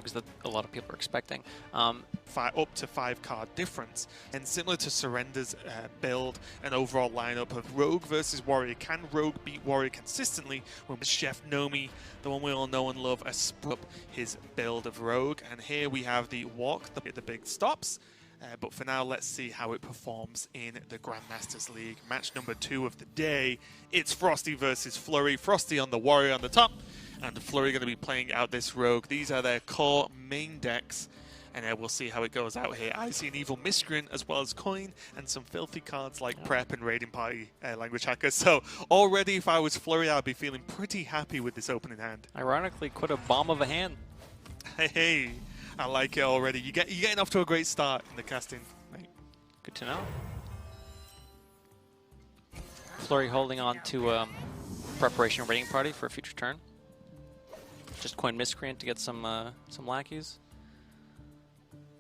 rogues that a lot of people are expecting. Up to 5-card difference, and similar to Surrender's build and overall lineup of Rogue versus Warrior. Can Rogue beat Warrior consistently when Chef Nomi, the one we all know and love, has split up his build of Rogue? And here we have the walk, the big stops. But for now, let's see how it performs in the Grandmasters League. Match number 2 of the day. It's FroStee versus Flurry. FroStee on the Warrior on the top, and Flurry going to be playing out this Rogue. These are their core main decks, and we'll see how it goes out here. I see an Evil Miscreant as well as Coin, and some filthy cards like Prep and Raiding Party Language Hacker. So already, if I was Flurry, I'd be feeling pretty happy with this opening hand. Ironically, quite a bomb of a hand. Hey. I like it already. You're getting off to a great start in the casting. Right. Good to know. Flurry holding on to preparation raiding party for a future turn. Just coin Miscreant to get some lackeys.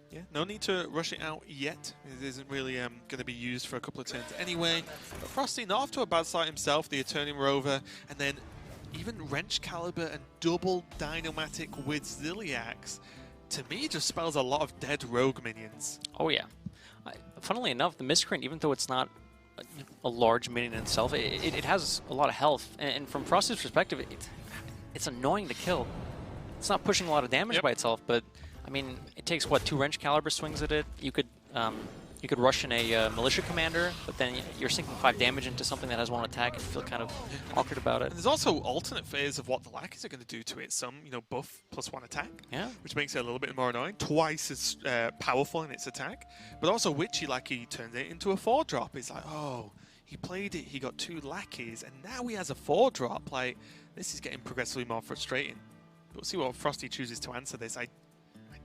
Yeah, no need to rush it out yet. It isn't really going to be used for a couple of turns anyway. But FroStee not off to a bad start himself. The Eternium Rover, and then even Wrench Caliber and double Dynomatic with Ziliax. To me, just spells a lot of dead rogue minions. Oh yeah. Funnily enough, the Miscreant, even though it's not a large minion in itself, it has a lot of health. And from FroStee's perspective, it's annoying to kill. It's not pushing a lot of damage by itself, but I mean, it takes what, 2 Wrench Caliber swings at it. You could rush in a Militia Commander, but then you're sinking 5 damage into something that has 1 attack and you feel kind of awkward about it. And there's also alternate phase of what the lackeys are going to do to it. Some, buff plus 1 attack, which makes it a little bit more annoying. Twice as powerful in its attack. But also Witchy Lackey turns it into a 4-drop. It's like, oh, he played it, he got 2 lackeys, and now he has a 4-drop. Like, this is getting progressively more frustrating. But we'll see what FroStee chooses to answer this. I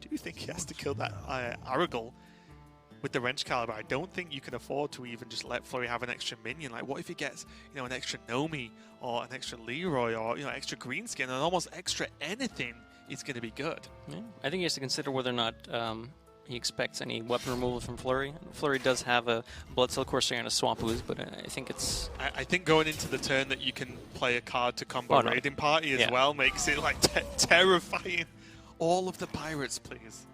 do think he has to kill that Aragal with the Wrench Caliber. I don't think you can afford to even just let Flurry have an extra minion. Like, what if he gets, an extra Nomi or an extra Leroy or, extra Greenskin, and almost extra anything is going to be good. Yeah. I think he has to consider whether or not he expects any weapon removal from Flurry. Flurry does have a Bloodsail Corsair and a Swamp Ooze, but I think it's... I think going into the turn that you can play a card to combo Raiding Party as well makes it, like, terrifying. All of the pirates, please.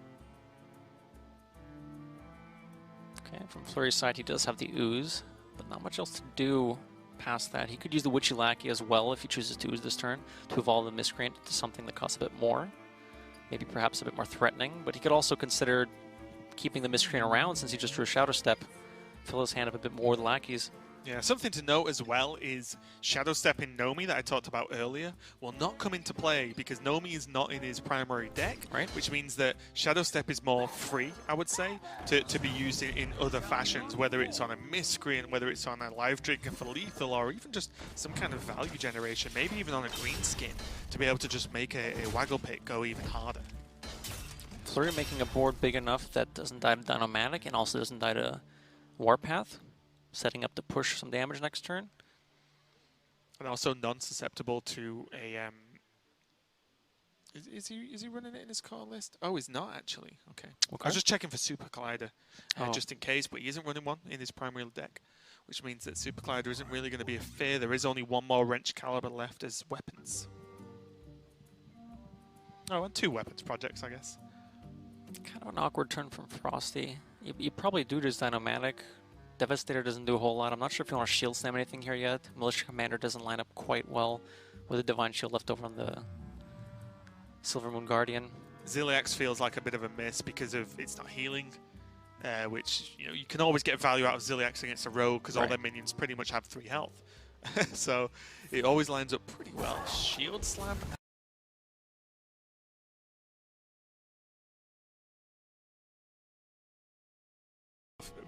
Okay, from Flurry's side, he does have the Ooze, but not much else to do past that. He could use the Witchy Lackey as well if he chooses to Ooze this turn to evolve the Miscreant to something that costs a bit more. Maybe perhaps a bit more threatening, but he could also consider keeping the Miscreant around since he just drew a Shadow Step. Fill his hand up a bit more with lackeys. Yeah, something to note as well is Shadow Step in Nomi that I talked about earlier will not come into play because Nomi is not in his primary deck, which means that Shadow Step is more free, I would say, to be used in other fashions, whether it's on a Miscreant, whether it's on a Live Drinker for lethal, or even just some kind of value generation, maybe even on a Greenskin, to be able to just make a Waggle Pit go even harder. Flurry making a board big enough that doesn't die to Dynomatic and also doesn't die to Warpath, setting up to push some damage next turn. And also non-susceptible to a... Is he running it in his core list? Oh, he's not, actually. Okay. I was just checking for Super Collider, just in case, but he isn't running one in his primary deck, which means that Super Collider isn't really going to be a fear. There is only 1 more Wrench Caliber left as weapons. Oh, and 2 weapons projects, I guess. Kind of an awkward turn from FroStee. You probably do just Dynomatic. Devastator doesn't do a whole lot. I'm not sure if you want to Shield Slam anything here yet. Militia Commander doesn't line up quite well with a Divine Shield left over on the Silver Moon Guardian. Ziliax feels like a bit of a miss because of it's not healing, which you can always get value out of Ziliax against a rogue because all their minions pretty much have 3 health. So it always lines up pretty well. Shield Slam.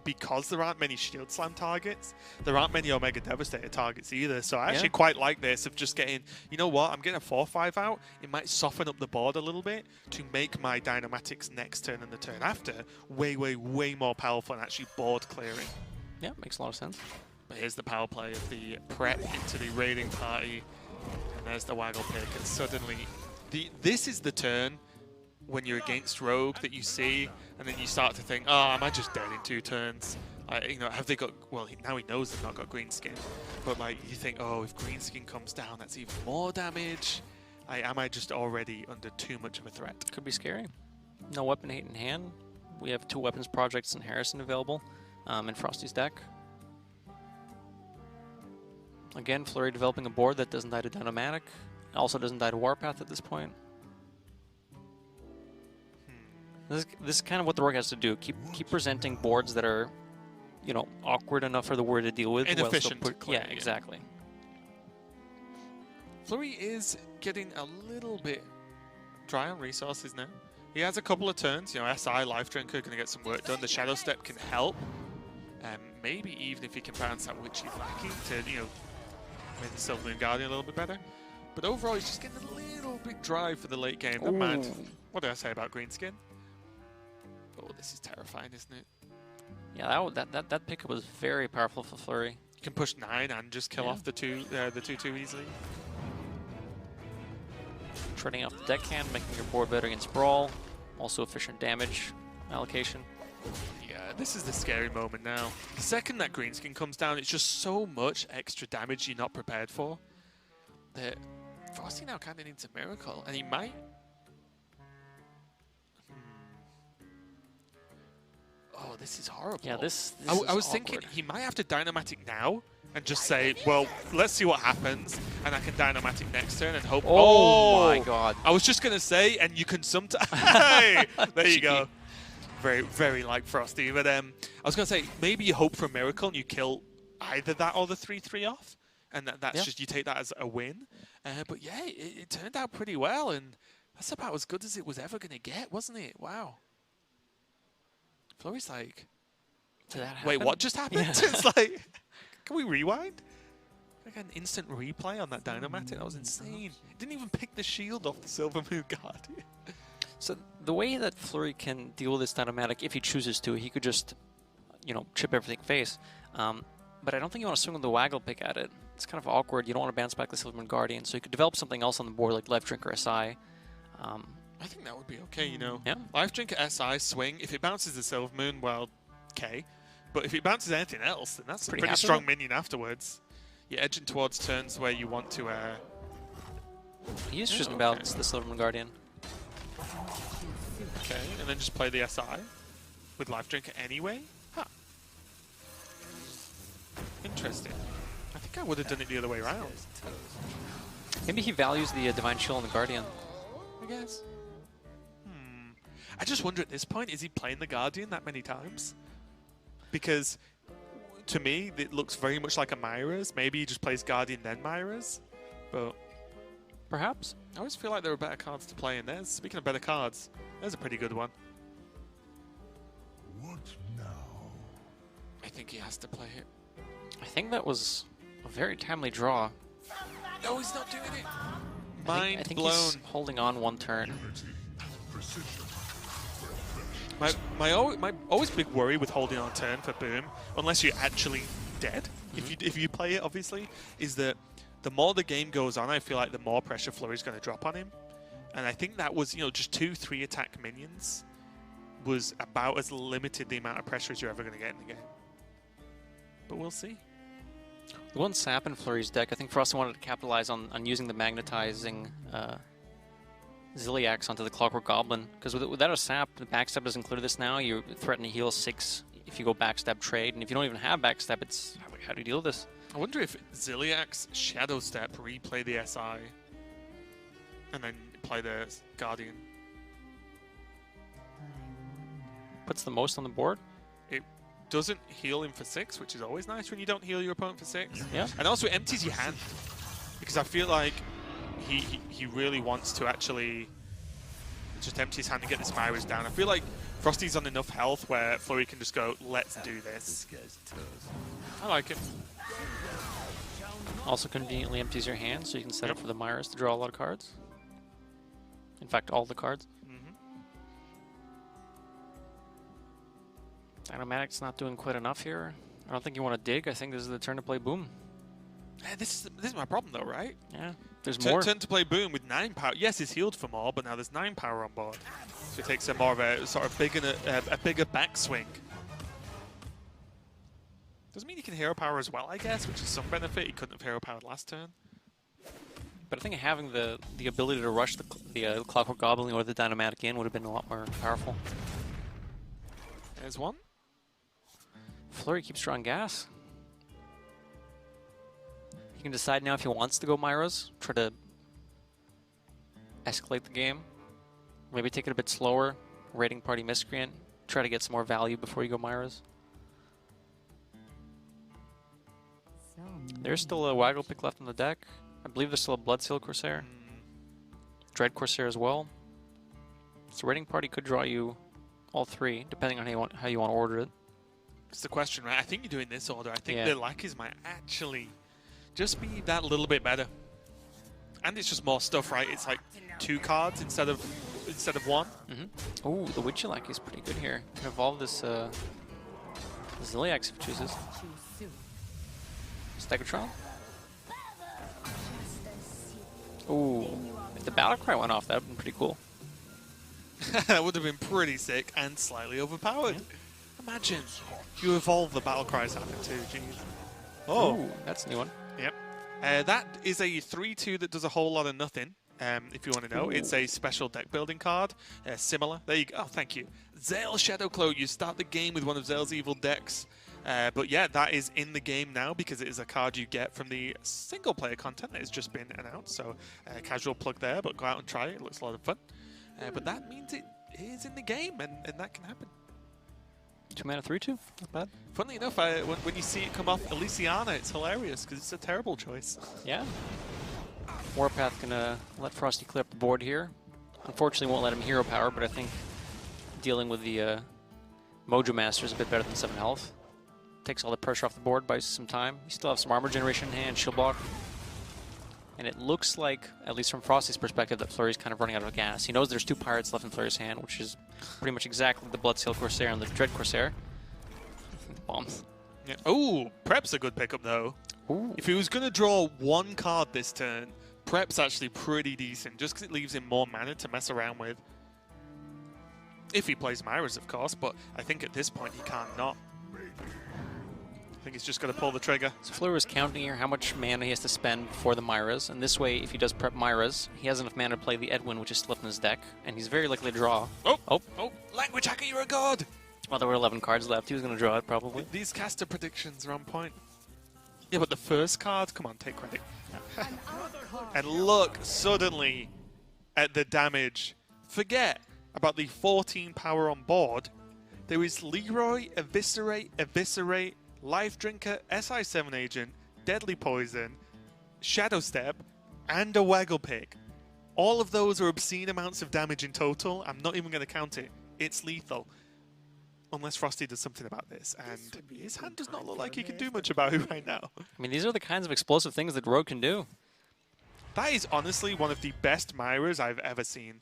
Because there aren't many Shield Slam targets, there aren't many Omega Devastator targets either. So I actually quite like this of just getting, you know what, I'm getting a 4/5 out. It might soften up the board a little bit to make my Dynamatics next turn and the turn after way more powerful and actually board clearing. Yeah, makes a lot of sense. But here's the power play of the Prep into the Raiding Party. And there's the Waggle Pick. And suddenly, this is the turn when you're against Rogue that you see, and then you start to think, oh, am I just dead in 2 turns? Have they got, well, now he knows they've not got Greenskin, but like, you think, oh, if Greenskin comes down, that's even more damage. Am I just already under too much of a threat? Could be scary. No weapon hate in hand. We have 2 weapons projects in Harrison available in FroStee's deck. Again, Flurry developing a board that doesn't die to Dynamatic. Also doesn't die to Warpath at this point. This is kind of what the Rogue has to do. Keep presenting boards that are, you know, awkward enough for the Warrior to deal with. Inefficient. Yeah, exactly. Flurry is getting a little bit dry on resources now. He has a couple of turns. You know, SI, Life Drinker going to get some work done. The Shadow Step can help. Maybe even if he can balance out which he's lacking to, you know, make the Silver Moon Guardian a little bit better. But overall, he's just getting a little bit dry for the late game. Never mind. What did I say about Greenskin? Oh, this is terrifying, isn't it? Yeah, that pickup was very powerful for Flurry. You can push 9 and just kill off the 2/2 easily. Trading off the deckhand, making your board better against Brawl. Also efficient damage allocation. Yeah, this is the scary moment now. The second that Greenskin comes down, it's just so much extra damage you're not prepared for. That FroStee now kind of needs a miracle, and he might. Oh, this is horrible. Yeah, this I was awkward. thinking he might have to Dynamatic now and just say, well, let's see what happens, and I can Dynamatic next turn and hope. Oh my god. I was just going to say, and you can sometimes. Hey, there you go. Very, very like FroStee. But I was going to say, maybe you hope for a miracle and you kill either that or the 3/3 off, and that's just, you take that as a win. But yeah, it turned out pretty well, and that's about as good as it was ever going to get, wasn't it? Wow. Flurry's like, did that happen? wait, what just happened? Yeah. It's like, can we rewind? Like an instant replay on that Dynamatic? That was insane. It didn't even pick the shield off the Silver Moon Guardian. So the way that Flurry can deal with this Dynamatic, if he chooses to, he could just, you know, chip everything face. But I don't think you want to swing with the Waggle pick at it. It's kind of awkward. You don't want to bounce back the Silver Moon Guardian, so you could develop something else on the board, like Life Drinker SI. I think that would be okay, you know. Yeah. Life Drinker SI swing. If it bounces the Silver Moon, well, okay. But if it bounces anything else, then that's a pretty strong minion afterwards. You're edging towards turns where you want to. He is choosing balance the Silver Moon Guardian. Okay, and then just play the SI with Life Drinker anyway. Huh. Interesting. I think I would have done it the other way around. Maybe he values the Divine Chill on the Guardian. I guess. I just wonder at this point, is he playing the Guardian that many times? Because to me, it looks very much like a Myra's. Maybe he just plays Guardian then Myra's. But perhaps. I always feel like there are better cards to play in there. Speaking of better cards, there's a pretty good one. What now? I think he has to play it. I think that was a very timely draw. No, he's not doing it. I think he's holding on one turn. My always big worry with holding on turn for Boom, unless you're actually dead, if you play it obviously, is that the more the game goes on, I feel like the more pressure Flurry's going to drop on him. And I think that was, you know, just 2-3 attack minions was about as limited the amount of pressure as you're ever going to get in the game. But we'll see. The one sap in Flurry's deck, I think FroStee wanted to capitalize on using the magnetizing Zilliax onto the Clockwork Goblin, because without a sap, the backstab doesn't include this now. You threaten to heal 6 if you go backstab trade, and if you don't even have backstab, it's how do you deal with this? I wonder if Zilliax Shadow Step replay the SI and then play the Guardian. Puts the most on the board. It doesn't heal him for 6, which is always nice when you don't heal your opponent for 6. Yeah. And also it empties your hand, because I feel like he really wants to actually just empty his hand and get the Spyros down. I feel like FroStee's on enough health where Flurry can just go, let's do this. I like it. Also conveniently empties your hand, so you can set up for the Myras to draw a lot of cards. In fact, all the cards. Dynamatic's not doing quite enough here. I don't think you want to dig. I think this is the turn to play Boom. Yeah, this is my problem though, right? Yeah, there's more. Turn to play Boom with 9 power. Yes, he's healed for more, but now there's 9 power on board. So it takes a more of a sort of bigger backswing. Doesn't mean he can hero power as well, I guess, which is some benefit. He couldn't have hero powered last turn. But I think having the ability to rush the Clockwork Goblin or the Dynamatic in would have been a lot more powerful. There's one. Flurry keeps drawing gas. He can decide now if he wants to go Myra's, try to escalate the game. Maybe take it a bit slower, Raiding Party Miscreant, try to get some more value before you go Myra's. There's still a Waggle pick left on the deck. I believe there's still a Bloodseal Corsair. Dread Corsair as well. So Raiding Party could draw you all three, depending on how you want to order it. It's the question, right? I think you're doing this order. I think Yeah. the lackeys might actually just be that little bit better. And it's just more stuff, right? It's like 2 cards instead of 1. Mm-hmm. Ooh, the Witchy Lackey is pretty good here. Can evolve this Ziliax if it chooses. Stegatron. Ooh, if the Battle Cry went off, that would have been pretty cool. That would have been pretty sick and slightly overpowered. Yeah. Imagine you evolve the battle cries happen too. Jeez. Oh, that's a new one. Yep. That is a 3/2 that does a whole lot of nothing. If you want to know, it's a special deck building card. Similar. There you go. Oh, thank you. Zale Shadowcloak. You start the game with one of Zale's evil decks. But yeah, that is in the game now because it is a card you get from the single player content that has just been announced. So casual plug there, but go out and try it. It looks a lot of fun. But that means it is in the game, and that can happen. 2 mana 3/2. Not bad. Funnily enough, when you see it come off Elysiana, it's hilarious because it's a terrible choice. Yeah. Warpath gonna let FroStee clear up the board here. Unfortunately, won't let him hero power, but I think dealing with the Mojo Master is a bit better than 7 health. Takes all the pressure off the board, buys some time. You still have some armor generation in hand, shield block. And it looks like, at least from FroStee's perspective, that Flurry's kind of running out of gas. He knows there's 2 pirates left in Flurry's hand, which is pretty much exactly the Bloodseal Corsair and the Dread Corsair. Bombs. Yeah. Oh, Prep's a good pickup though. Ooh. If he was going to draw 1 card this turn, Prep's actually pretty decent, just because it leaves him more mana to mess around with. If he plays Myra's, of course, but I think at this point he can't not. I think he's just going to pull the trigger. So Flurry was counting here how much mana he has to spend before the Myras, and this way, if he does prep Myras, he has enough mana to play the Edwin, which is still left in his deck, and he's very likely to draw. Oh! Language Hacker, you're a god! Well, there were 11 cards left. He was going to draw it, probably. These caster predictions are on point. Yeah, but the first card, come on, take credit. And look suddenly at the damage. Forget about the 14 power on board. There is Leroy, Eviscerate, Life Drinker, SI7 Agent, Deadly Poison, Shadow Step, and a Waggle Pick. All of those are obscene amounts of damage in total. I'm not even going to count it. It's lethal. Unless FroStee does something about this, and his hand does not look like he can do much about it right now. I mean, these are the kinds of explosive things that Rogue can do. That is honestly one of the best Myras I've ever seen.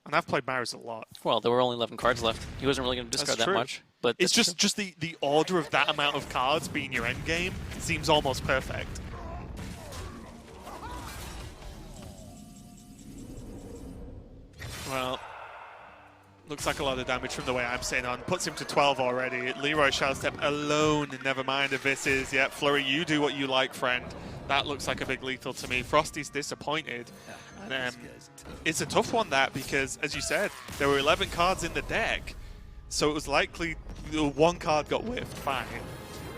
And I've played Myras a lot. Well, there were only 11 cards left. He wasn't really going to discard that much. But it's just the order of that amount of cards being your end game seems almost perfect. Well, looks like a lot of damage from the way I'm saying on. Puts him to 12 already. Leroy Shadowstep alone, and never mind if this is. Yeah, Flurry, you do what you like, friend. That looks like a big lethal to me. FroStee's disappointed. And it's a tough one, that, because, as you said, there were 11 cards in the deck. So it was likely 1 card got whiffed, fine.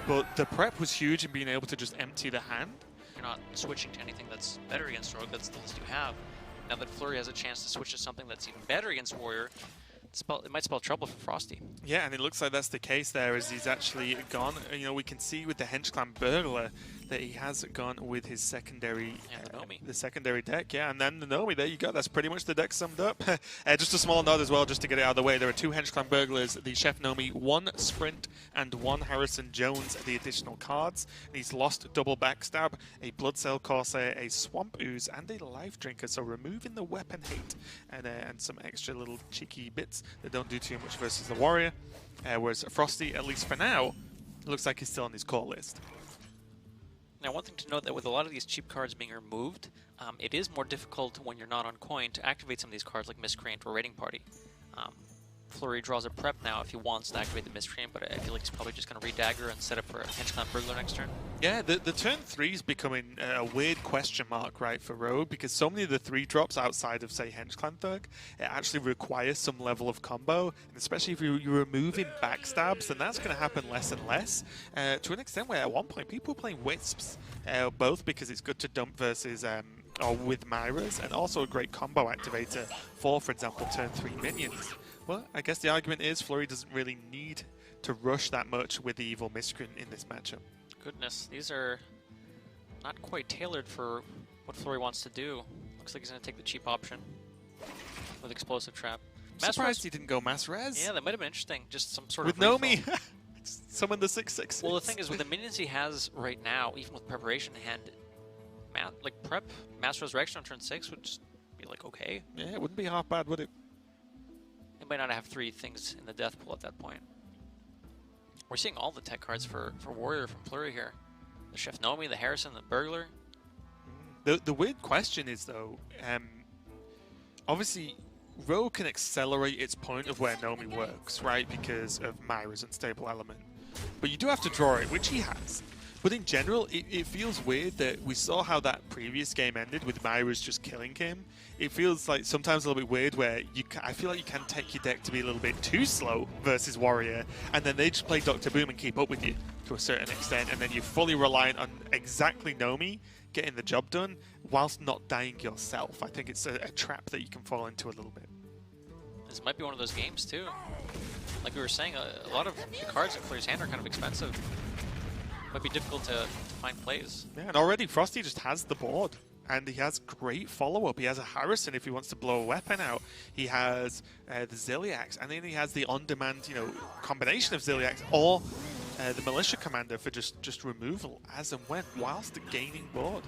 But the prep was huge in being able to just empty the hand. You're not switching to anything that's better against Rogue. That's the list you have. Now that Flurry has a chance to switch to something that's even better against Warrior, it might spell trouble for FroStee. Yeah, and it looks like that's the case there, as he's actually gone. You know, we can see with the Hench Clan Burglar that he has gone with his secondary, the secondary deck. Yeah, and then the Nomi, there you go. That's pretty much the deck summed up. Just a small nod as well, just to get it out of the way. There are 2 Hench Clan Burglars, the Chef Nomi, 1 Sprint, and 1 Harrison Jones, the additional cards. And he's lost double Backstab, a Bloodseal Corsair, a Swamp Ooze, and a Life Drinker. So removing the weapon hate and some extra little cheeky bits that don't do too much versus the Warrior. Whereas FroStee, at least for now, looks like he's still on his core list. Now, one thing to note that with a lot of these cheap cards being removed, it is more difficult when you're not on coin to activate some of these cards like Miscreant or Raiding Party. Flurry draws a prep now if he wants to activate the Miscreant, but I feel like he's probably just going to re-dagger and set up for a Hengeclan Burglar next turn. Yeah, the turn 3 is becoming a weird question mark, right, for Rogue, because so many of the 3 drops outside of, say, Hengeclan Thug, it actually requires some level of combo, and especially if you're removing backstabs, then that's going to happen less and less, to an extent where at one point people were playing Wisps, both because it's good to dump versus or with Myras, and also a great combo activator for example, turn 3 minions. Well, I guess the argument is Flurry doesn't really need to rush that much with the Evil Miscreant in this matchup. Goodness, these are not quite tailored for what Flurry wants to do. Looks like he's going to take the cheap option with Explosive Trap. Surprised he didn't go Mass Res. Yeah, that might have been interesting. Just some sort with of Nomi. Summon the 6/6. Well, the thing is, with the minions he has right now, even with Preparation in hand, like prep Mass Resurrection on turn 6 would just be like okay. Yeah, it wouldn't be half bad, would it? It might not have 3 things in the death pool at that point. We're seeing all the tech cards for Warrior from Flurry here. The Chef Nomi, the Harrison, the Burglar. The weird question is, though, obviously, Rogue can accelerate its point of where Nomi works, right, because of Myra's unstable element. But you do have to draw it, which he has. But in general, it feels weird that we saw how that previous game ended with Myra's just killing him. It feels like sometimes a little bit weird where I feel like you can take your deck to be a little bit too slow versus Warrior, and then they just play Dr. Boom and keep up with you to a certain extent, and then you're fully reliant on exactly Nomi getting the job done whilst not dying yourself. I think it's a trap that you can fall into a little bit. This might be one of those games too. Like we were saying, a lot of the cards in Flurry's hand are kind of expensive. Might be difficult to find plays. Yeah, and already FroStee just has the board, and he has great follow-up. He has a Harrison if he wants to blow a weapon out. He has the Ziliax, and then he has the on-demand, combination of Ziliax or the Militia Commander for just removal as and when, whilst gaining board.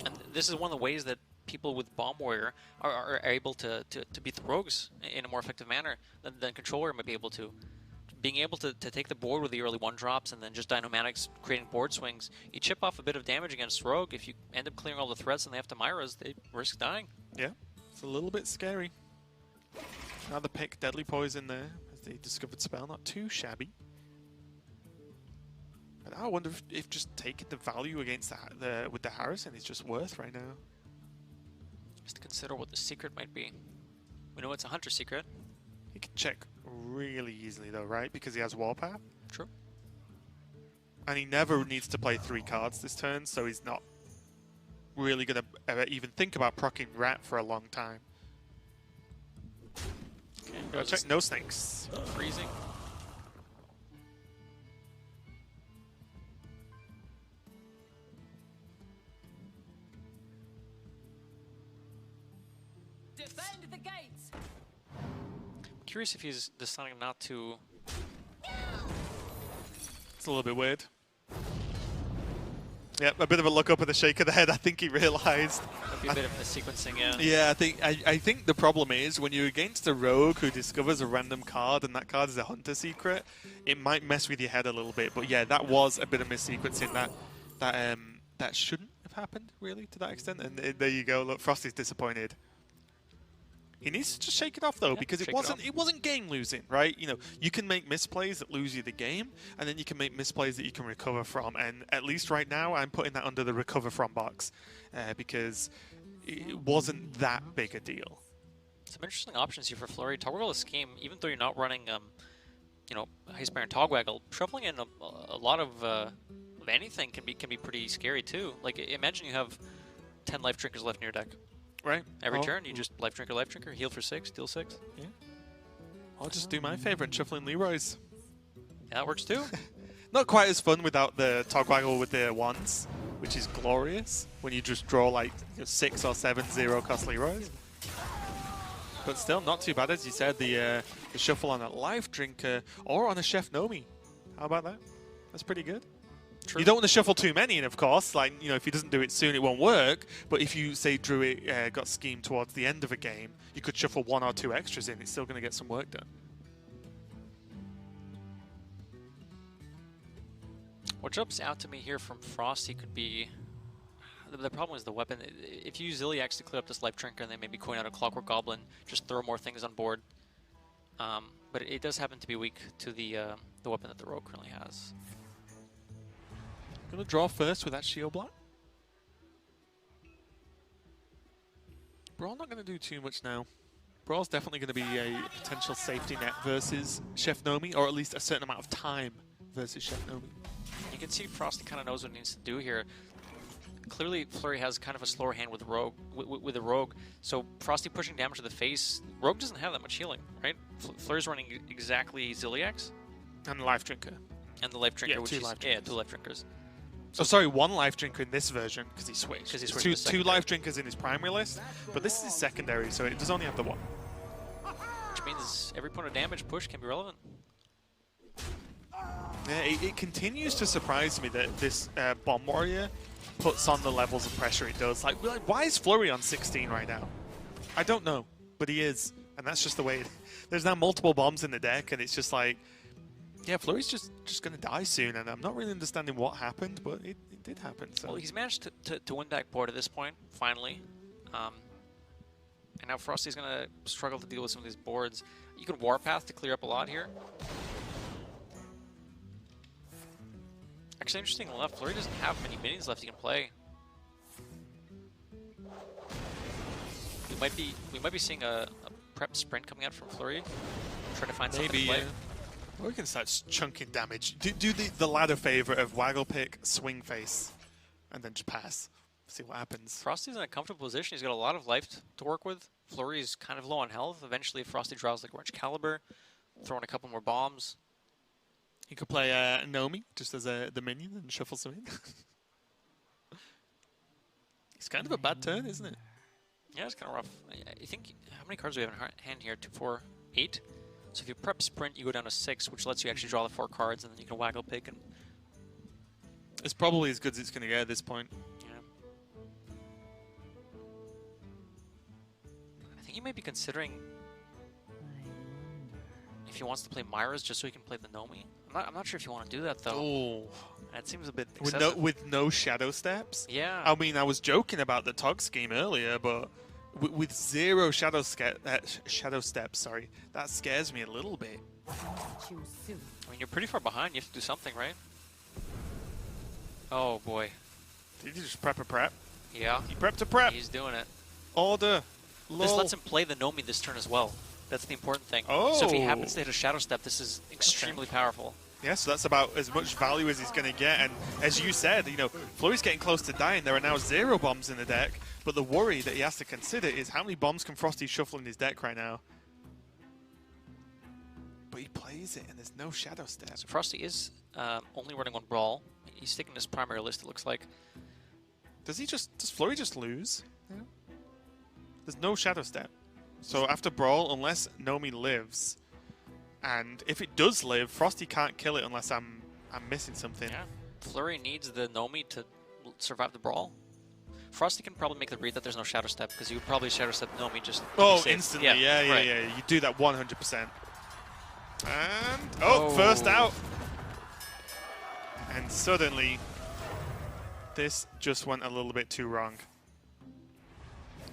And this is one of the ways that people with Bomb Warrior are able to beat the Rogues in a more effective manner than Control Warrior might be able to. Being able to take the board with the early 1-drops and then just Dynamatics creating board swings, you chip off a bit of damage against Rogue. If you end up clearing all the threats and they have to Myras, they risk dying. Yeah, it's a little bit scary. Another pick, Deadly Poison there, as the discovered spell, not too shabby. But I wonder if just taking the value against with the Harrison is just worth right now. Just to consider what the secret might be. We know it's a Hunter secret. He can check really easily though, right? Because he has Warpath. True. And he never needs to play 3 cards this turn, so he's not really going to even think about proccing Rat for a long time. Okay, check no snakes. Freezing. Defend the gates. Curious if he's deciding not to. It's a little bit weird. Yep, a bit of a look up at the shake of the head. I think he realised. Might be a bit of missequencing, yeah. Yeah, I think the problem is when you're against a rogue who discovers a random card and that card is a Hunter secret, it might mess with your head a little bit. But yeah, that was a bit of missequencing that shouldn't have happened really to that extent. And there you go. Look, Frosty's disappointed. He needs to just shake it off though, yeah, because it wasn't game losing, right? You can make misplays that lose you the game, and then you can make misplays that you can recover from. And at least right now, I'm putting that under the recover from box because it wasn't that big a deal. Some interesting options here for Flurry. Togwaggle scheme, even though you're not running, Heistbear and Togwaggle, shuffling in a lot of anything can be pretty scary too. Like imagine you have 10 life drinkers left in your deck. Right. Every turn, you just life drinker, heal for 6, deal 6. Yeah. I'll just do my favorite, shuffling Leroy's. Yeah, that works too. Not quite as fun without the Togwaggle with the ones, which is glorious when you just draw like 6 or 7 0-cost Leroy's. But still, not too bad, as you said, the shuffle on a life drinker or on a Chef Nomi. How about that? That's pretty good. True. You don't want to shuffle too many, and of course, like if he doesn't do it soon, it won't work. But if you say Druid got schemed towards the end of a game, you could shuffle 1 or 2 extras in. It's still going to get some work done. What jumps out to me here from FroStee could be the problem is the weapon. If you use Ziliax to clear up this life drinker and then maybe coin out a Clockwork Goblin, just throw more things on board. But but it does happen to be weak to the weapon that the Rogue currently has. Gonna draw first with that shield block. Brawl not gonna do too much now. Brawl's definitely gonna be a potential safety net versus Chef Nomi, or at least a certain amount of time versus Chef Nomi. You can see FroStee kind of knows what he needs to do here. Clearly, Flurry has kind of a slower hand with the Rogue. With the Rogue, so FroStee pushing damage to the face. Rogue doesn't have that much healing, right? Flurry's running exactly Ziliax And the Life Drinker. and the Life Drinker, Yeah, which two is Life yeah, Drinkers. 2 Life Drinkers. So sorry, 1 Life Drinker in this version because he switched. 'Cause he switched two, to secondary. Life Drinkers in his primary list, but this is his secondary, so it does only have the 1. Which means every point of damage push can be relevant. Yeah, it continues to surprise me that this Bomb Warrior puts on the levels of pressure it does. Like, why is Flurry on 16 right now? I don't know, but he is, and that's just the way there's now multiple bombs in the deck, and it's just like, yeah, Flurry's just going to die soon, and I'm not really understanding what happened, but it did happen. So. Well, he's managed to win back board at this point, finally. And now FroStee's going to struggle to deal with some of these boards. You can Warpath to clear up a lot here. Actually, interesting enough, Flurry doesn't have many minions left he can play. We might be seeing a prep sprint coming out from Flurry, trying to find something to play. Or we can start chunking damage. Do the ladder favorite of Waggle Pick, Swing Face, and then just pass. See what happens. FroStee's in a comfortable position. He's got a lot of life to work with. Flurry's kind of low on health. Eventually, if FroStee draws like Orange Caliber, throw in a couple more bombs. He could play Nomi just as the minion and shuffle some in. It's kind of a bad turn, isn't it? Yeah, it's kind of rough. I think, how many cards do we have in hand here? 2, 4, 8? So if you prep sprint, you go down to 6, which lets you actually draw the 4 cards, and then you can Waggle Pick. And It's probably as good as it's going to get at this point. yeah. I think he might be considering if he wants to play Myra's just so he can play the Nomi. I'm not sure if you want to do that, though. Oh. That seems a bit excessive. With no shadow steps? Yeah. I mean, I was joking about the Tog scheme earlier, but with 0 shadow steps, sorry, that scares me a little bit. I mean, you're pretty far behind. You have to do something, right? Oh, boy. Did you just prep a prep? Yeah. He prepped a prep. He's doing it. Order. This Lol. lets him play the Nomi this turn as well. That's the important thing. Oh. So if he happens to hit a Shadow Step, this is extremely powerful. Yeah, so that's about as much value as he's going to get. And as you said, you know, Flurry's getting close to dying. There are now 0 bombs in the deck. But the worry that he has to consider is how many bombs can FroStee shuffle in his deck right now? But he plays it, and there's no shadow step. So FroStee is only running 1 Brawl. He's sticking his primary list, it looks like. Does Flurry just lose? Yeah. There's no shadow step. So after Brawl, unless Nomi lives, and if it does live, FroStee can't kill it unless I'm missing something. Yeah. Flurry needs the Nomi to survive the Brawl. FroStee can probably make the read that there's no Shadow Step, because you would probably Shadow Step Nomi just to be safe. Instantly. Yeah. Right. You do that 100%. And, first out. And suddenly, this just went a little bit too wrong.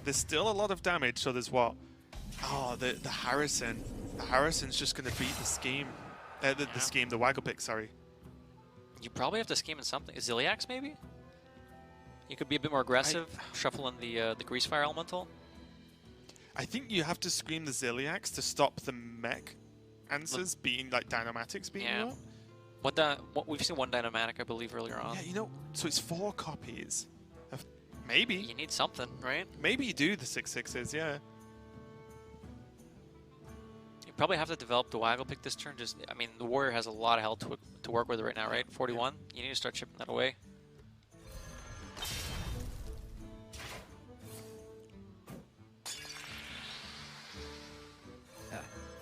There's still a lot of damage, so there's what? Oh, the Harrison. The Harrison's just going to beat the scheme. The Waggle Pick, sorry. You probably have to scheme in something. Ziliax, maybe? You could be a bit more aggressive, shuffle in the Grease Fire Elemental. I think you have to scream the Ziliax to stop the mech answers being like Dynamatics being out. What we've seen 1 Dynamatic, I believe, earlier on. Yeah, you know, so it's 4 copies. Maybe. You need something, right? Maybe you do the 6/6s, yeah. You probably have to develop the Waggle Pick this turn. I mean, the Warrior has a lot of health to work with right now, right? 41. You need to start chipping that away.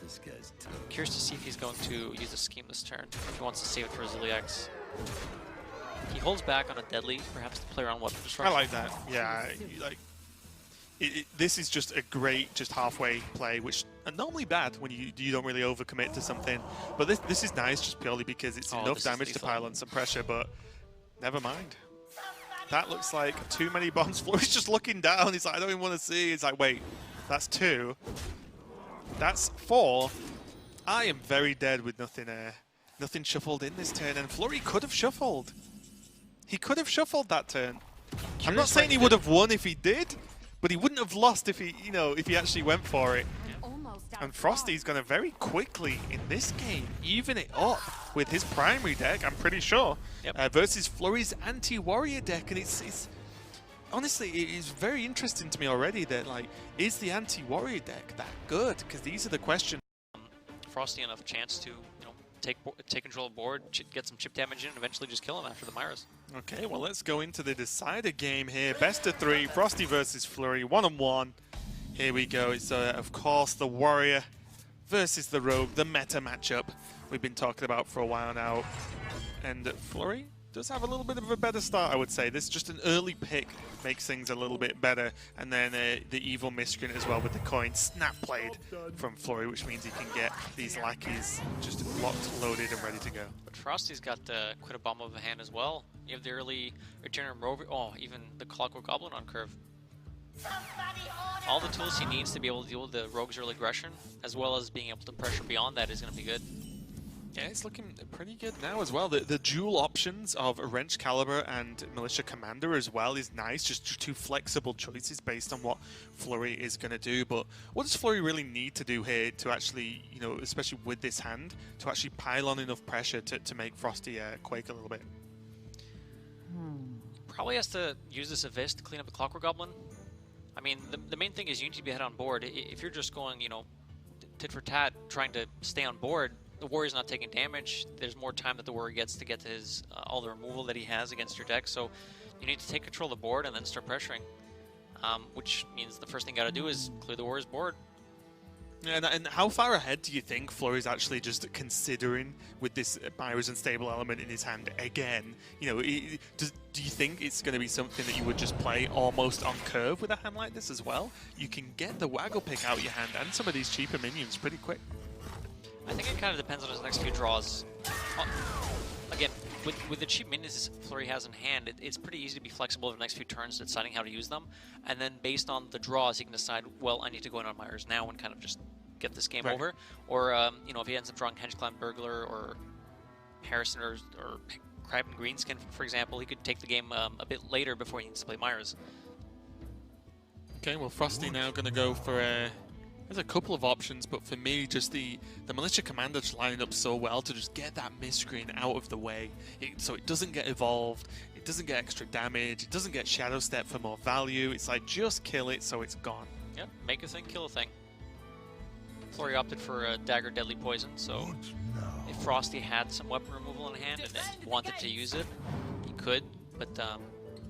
This guy's tough. Curious to see if he's going to use the scheme this turn, if he wants to save it for Ziliax. He holds back on a Deadly, perhaps to play around Weapon I Destruction. like that. Yeah, this is just a great halfway play, which are normally bad when you don't really overcommit to something. But this is nice just purely because it's enough damage to pile on some pressure, but never mind. That looks like too many bombs. Flurry's just looking down. He's like, I don't even want to see. He's like, wait, that's 2. That's 4. I am very dead with nothing shuffled in this turn, and Flurry could have shuffled. He could have shuffled that turn. I'm not saying he would have won if he did, but he wouldn't have lost if he, if he actually went for it. And FroStee's going to very quickly, in this game, even it up with his primary deck, I'm pretty sure, versus Flurry's anti-warrior deck. And it's honestly, it is very interesting to me already that, like, is the anti-warrior deck that good? Because these are the questions. FroStee enough chance to, take control of the board, get some chip damage in, and eventually just kill him after the Myras. Okay, well, let's go into the decider game here. Best of 3, FroStee versus Flurry, 1-on-1. Here we go. It's, of course, the Warrior versus the Rogue, the meta matchup we've been talking about for a while now. And Flurry does have a little bit of a better start, I would say. This just an early pick makes things a little bit better. And then the evil miscreant as well with the coin snap played from Flurry, which means he can get these lackeys just locked, loaded, and ready to go. But FroStee's got quite a bomb of a hand as well. You have the early return rover, even the Clockwork Goblin on curve. All the tools he needs to be able to deal with the Rogue's early aggression, as well as being able to pressure beyond that, is going to be good. Yeah, it's looking pretty good now as well. The dual options of Wrench Caliber and Militia Commander as well is nice. Just two flexible choices based on what Flurry is going to do. But what does Flurry really need to do here to actually, especially with this hand, to actually pile on enough pressure to make FroStee quake a little bit? Probably has to use this Abyss to clean up the Clockwork Goblin. I mean, the main thing is you need to be ahead on board. If you're just going, tit for tat, trying to stay on board, the Warrior's not taking damage. There's more time that the Warrior gets to get to his all the removal that he has against your deck. So you need to take control of the board and then start pressuring. Which means the first thing you got to do is clear the Warrior's board. And how far ahead do you think Flurry's actually just considering with this Myra's Unstable element in his hand again? Do you think it's going to be something that you would just play almost on curve with a hand like this as well? You can get the Waggle Pick out your hand and some of these cheaper minions pretty quick. I think it kind of depends on his next few draws. Again, with the cheap minions Flurry has in hand, it's pretty easy to be flexible over the next few turns deciding how to use them. And then based on the draws, he can decide, well, I need to go in on Myers now and kind of just get this game over. Or, if he ends up drawing Hedgeclimb Burglar or Harrison or Crab and Greenskin, for example, he could take the game a bit later before he needs to play Myers. Okay, well, FroStee now going to go for there's a couple of options, but for me, just the Militia Commander just lining up so well to just get that Miscreant out of the way, so it doesn't get evolved, it doesn't get extra damage, it doesn't get Shadow Step for more value. It's like, just kill it so it's gone. Yep, make a thing, kill a thing. Flurry opted for a Dagger Deadly Poison, so if FroStee had some weapon removal in hand and then wanted to use it, he could, but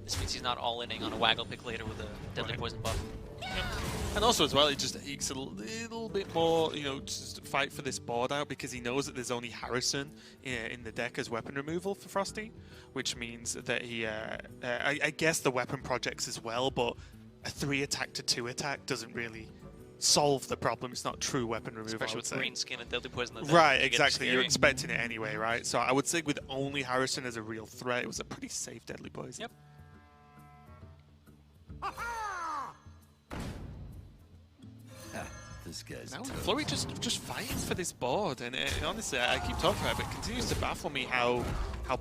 this means he's not all-inning on a Waggle Pick later with a Deadly Poison buff. Yep. And also as well, it just ekes a little bit more, just fight for this board out because he knows that there's only Harrison in the deck as weapon removal for FroStee, which means that he, I guess the weapon projects as well, but a 3 attack to 2 attack doesn't really solve the problem. It's not true weapon removal. Especially with Greenskin and Deadly Poison. Right, exactly. You're expecting it anyway, right? So I would say with only Harrison as a real threat, it was a pretty safe Deadly Poison. Yep. This guy's now Flurry just fighting for this board, and honestly, I keep talking about it, but it continues to baffle me how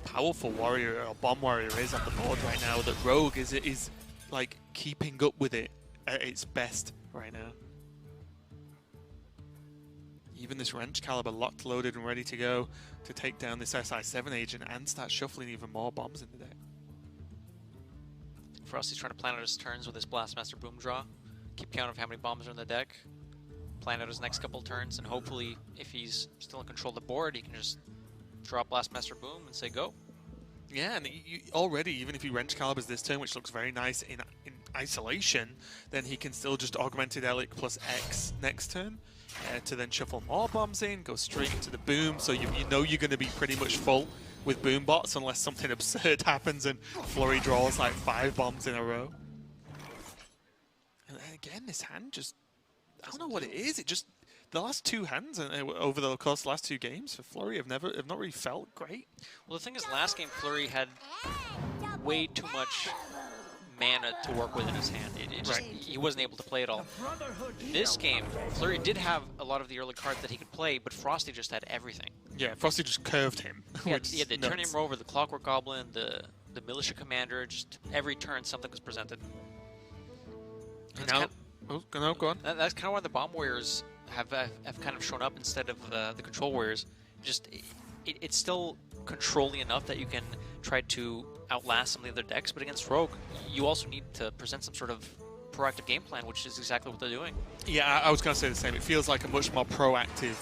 powerful Warrior or Bomb Warrior is on the board right now. That Rogue is like keeping up with it at its best right now. Even this Wrench Caliber locked, loaded, and ready to go to take down this SI7 agent and start shuffling even more bombs in the deck. FroStee's trying to plan out his turns with his Blastmaster Boom draw. Keep count of how many bombs are in the deck. Plan out his next couple turns, and hopefully, if he's still in control of the board, he can just drop Blastmaster Boom and say go. Yeah, and already, even if he Wrench Calibers this turn, which looks very nice in isolation, then he can still just Augmented Elic plus X next turn to then shuffle more bombs in, go straight into the Boom, so you know you're going to be pretty much full with Boom bots unless something absurd happens and Flurry draws like 5 bombs in a row. And again, this hand just, I don't know what it is. It just, the last 2 hands over the course of the last 2 games for Flurry have not really felt great. Well, the thing is, last game Flurry had way too much mana to work with in his hand. It just, Right. he wasn't able to play it all. This game, Flurry did have a lot of the early cards that he could play, but FroStee just had everything. Yeah, FroStee just curved him. He had the Turnium Rover, the Clockwork Goblin, the Militia Commander, just every turn something was presented. Now, go on. That's kind of why the Bomb Warriors have kind of shown up instead of the Control Warriors. Just it's still controlling enough that you can try to outlast some of the other decks, but against Rogue, you also need to present some sort of proactive game plan, which is exactly what they're doing. Yeah, I was going to say the same. It feels like a much more proactive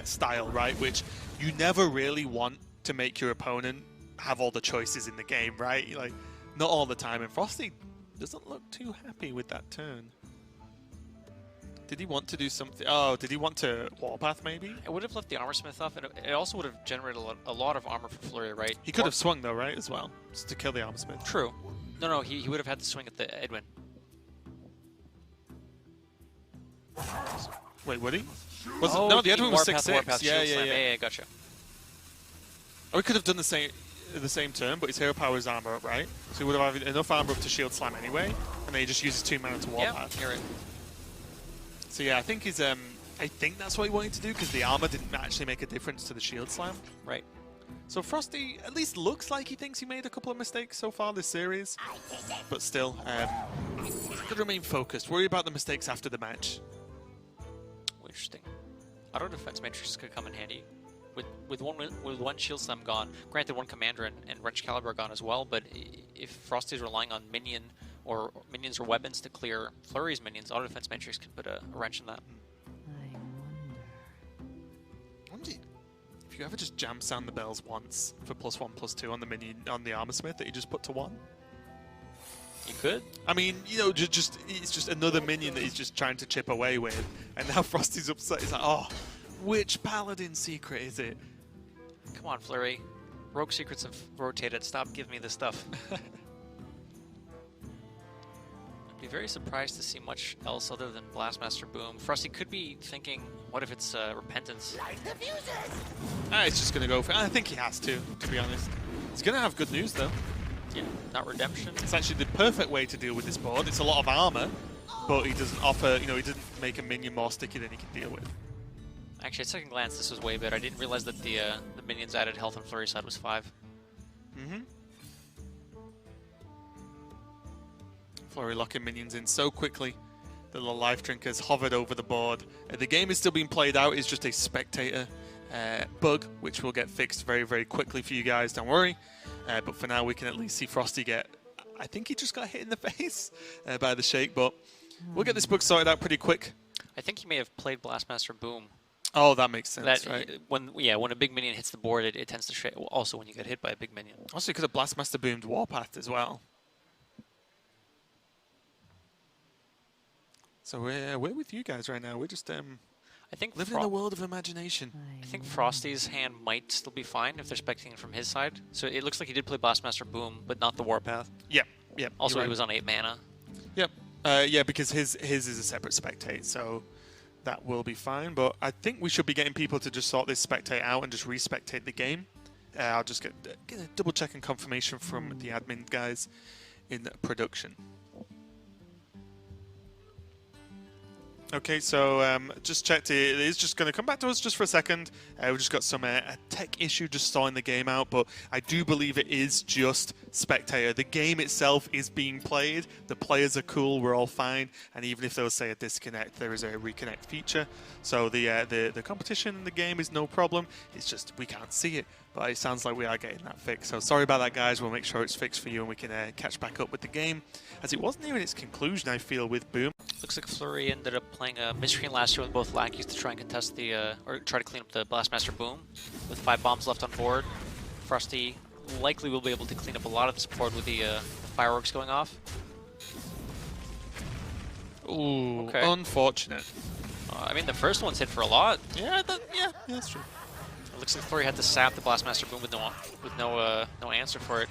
style, right? Which you never really want to make your opponent have all the choices in the game, right? Like, not all the time. And FroStee doesn't look too happy with that turn. Did he want to do something? Oh, did he want to Warpath maybe? It would have left the Armor Smith off, and it also would have generated a lot of armor for Flurry, right? He could have swung though, right, as well, just to kill the Armor Smith. True. No, he would have had to swing at the Edwin. Wait, would he? Was no, the Edwin was 6/6. Warpath, Yeah, gotcha. Or he could have done the same turn, but his hero power is armor up, right? So he would have had enough armor up to shield slam anyway, and then he just uses 2 mana to Warpath. Yeah, you're right. So yeah, I think he's I think that's what he wanted to do, because the armor didn't actually make a difference to the shield slam. Right. So FroStee at least looks like he thinks he made a couple of mistakes so far this series, but still, could remain focused. Worry about the mistakes after the match. Interesting. Auto defense matrix could come in handy. With one shield slam gone, granted one commander and Wrench Caliber gone as well, but if FroStee's relying on minions or weapons to clear Flurry's minions, auto defense matrix can put a wrench in that. I wonder if you ever just jam sound the bells once for +1/+2 on the minion on the Armor Smith that you just put to 1. You could. I mean, you know, it's just another minion that he's just trying to chip away with, and now FroStee's upset. He's like, oh, which Paladin secret is it? Come on, Flurry. Rogue secrets have rotated. Stop giving me this stuff. I'd be very surprised to see much else other than Blastmaster Boom. FroStee could be thinking, what if it's Repentance? It's just going to go for it. I think he has to be honest. He's going to have good news, though. Yeah, not Redemption. It's actually the perfect way to deal with this board. It's a lot of armor, but he doesn't offer, he doesn't make a minion more sticky than he can deal with. Actually, at second glance, this was way better. I didn't realize that the minions added health on Flurry's side was 5. Flurry locking minions in so quickly. The little life drinkers hovered over the board. The game is still being played out. It's just a spectator bug, which will get fixed very, very quickly for you guys. Don't worry. But for now, we can at least see FroStee get... I think he just got hit in the face by the shake, but we'll get this bug sorted out pretty quick. I think he may have played Blastmaster Boom. Oh, that makes sense, right? When a big minion hits the board, it tends to shake. Also, when you get hit by a big minion. Also, he could have Blastmaster Boomed Warpath as well. So we're with you guys right now. We're just I think living in the world of imagination. I think FroStee's hand might still be fine if they're spectating from his side. So it looks like he did play Blastmaster Boom, but not the Warpath. Yep. Also, right. he was on 8 mana. Yep. Yeah, because his is a separate spectate, so that will be fine. But I think we should be getting people to just sort this spectate out and just respectate the game. I'll just get a double check and confirmation from the admin guys in production. Okay, so just checked. It is just going to come back to us just for a second. We've just got some a tech issue just starting the game out, but I do believe it is just spectator. The game itself is being played. The players are cool. We're all fine. And even if there was, say, a disconnect, there is a reconnect feature. So the competition in the game is no problem. It's just we can't see it. But it sounds like we are getting that fixed. So sorry about that, guys. We'll make sure it's fixed for you and we can catch back up with the game. As it wasn't nearing its conclusion, I feel, with Boom. Looks like Flurry ended up playing a mid-screen last year with both lackeys to try and contest the, or try to clean up the Blastmaster Boom. With 5 bombs left on board, FroStee likely will be able to clean up a lot of the support with the fireworks going off. Ooh, okay. Unfortunate. I mean, the first one's hit for a lot. Yeah, that's true. It looks like Flurry had to sap the Blastmaster Boom with no answer for it.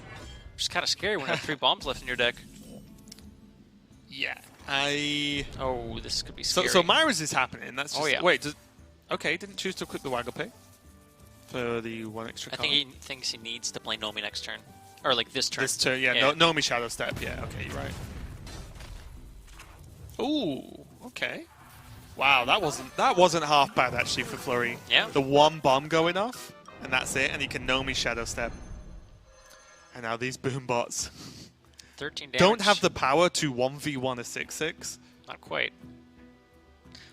Which is kind of scary when you have 3 bombs left in your deck. Yeah, Oh, this could be scary. So Myra's is happening. That's just... Oh, yeah. Wait, okay, didn't choose to equip the Waggle Pig for the 1 extra card. I think he thinks he needs to play Nomi next turn. Or, like, this turn. This turn, yeah. Nomi Shadow Step. Yeah, okay, you're right. Ooh, okay. Wow, that wasn't half bad actually for Flurry. Yeah. The one bomb going off, and that's it, and he can Nomi Shadow Step. And now these boom bots 13 damage. don't have the power to 1v1 a 6/6. Not quite.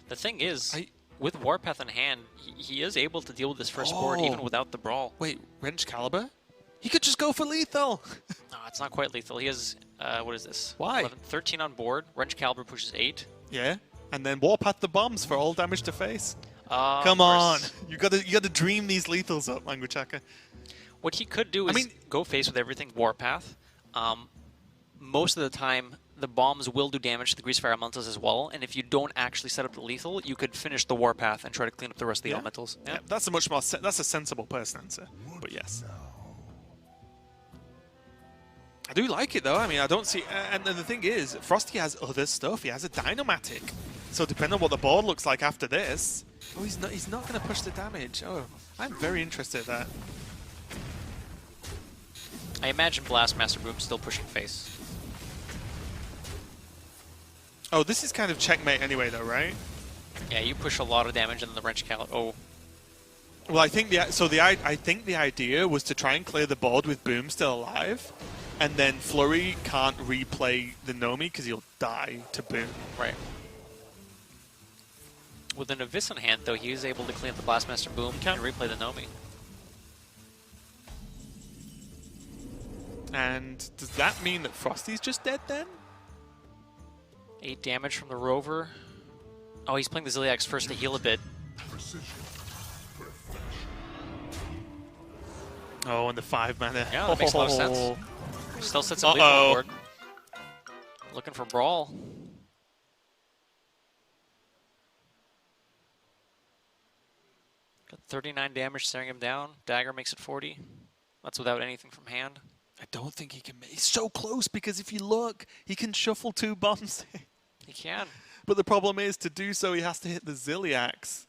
The thing is, with Warpath in hand, he is able to deal with this first board even without the Brawl. Wait, Wrench Caliber? He could just go for lethal. No, it's not quite lethal. He has, what is this? Why? 11, 13 on board. Wrench Caliber pushes 8. Yeah, and then Warpath the bombs for all damage to face. Of Come on, course. you gotta dream these lethals up, Language Hacker. What he could do is go face with everything Warpath. Most of the time, the bombs will do damage to the Greasefire Elementals as well, and if you don't actually set up the lethal, you could finish the Warpath and try to clean up the rest of the Elementals. Yeah, that's a much more that's a sensible person answer. But yes, I do like it though. I mean, I don't see, and the thing is, FroStee has other stuff. He has a Dynomatic, so depending on what the board looks like after this, he's not going to push the damage. Oh, I'm very interested in that. I imagine Blastmaster Boom still pushing face. Oh, this is kind of checkmate anyway, though, right? Yeah, you push a lot of damage and then the Wrench Caliber. Oh. Well, I think I think the idea was to try and clear the board with Boom still alive, and then Flurry can't replay the Nomi because he'll die to Boom. Right. With an Abyss in hand, though, he is able to clean up the Blastmaster Boom and replay the Nomi. And does that mean that FroStee's just dead then? 8 damage from the Rover. Oh, he's playing the Ziliax first to heal a bit. Oh, and the 5 mana. Yeah, that makes a lot of sense. Still sits a bleed on the board. Looking for Brawl. Got 39 damage staring him down. Dagger makes it 40. That's without anything from hand. I don't think he can. He's so close because if you look, he can shuffle 2 bombs. He can. But the problem is, to do so, he has to hit the Ziliax.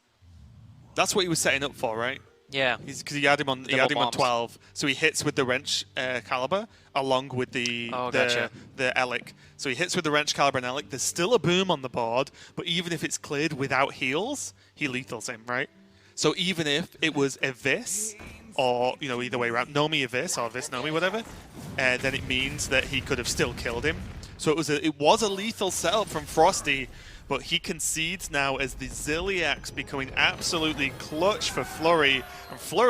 That's what he was setting up for, right? Yeah. Because he had him on 12, so he hits with the Wrench Caliber along with the Elic. So he hits with the Wrench Caliber and Elic. There's still a Boom on the board, but even if it's cleared without heals, he lethals him, right? So even if it was Abyss, or either way around, Nomi Abyss or Abyss Nomi, whatever, then it means that he could have still killed him. So it was a lethal setup from FroStee, but he concedes now as the Ziliax becoming absolutely clutch for Flurry. And Flurry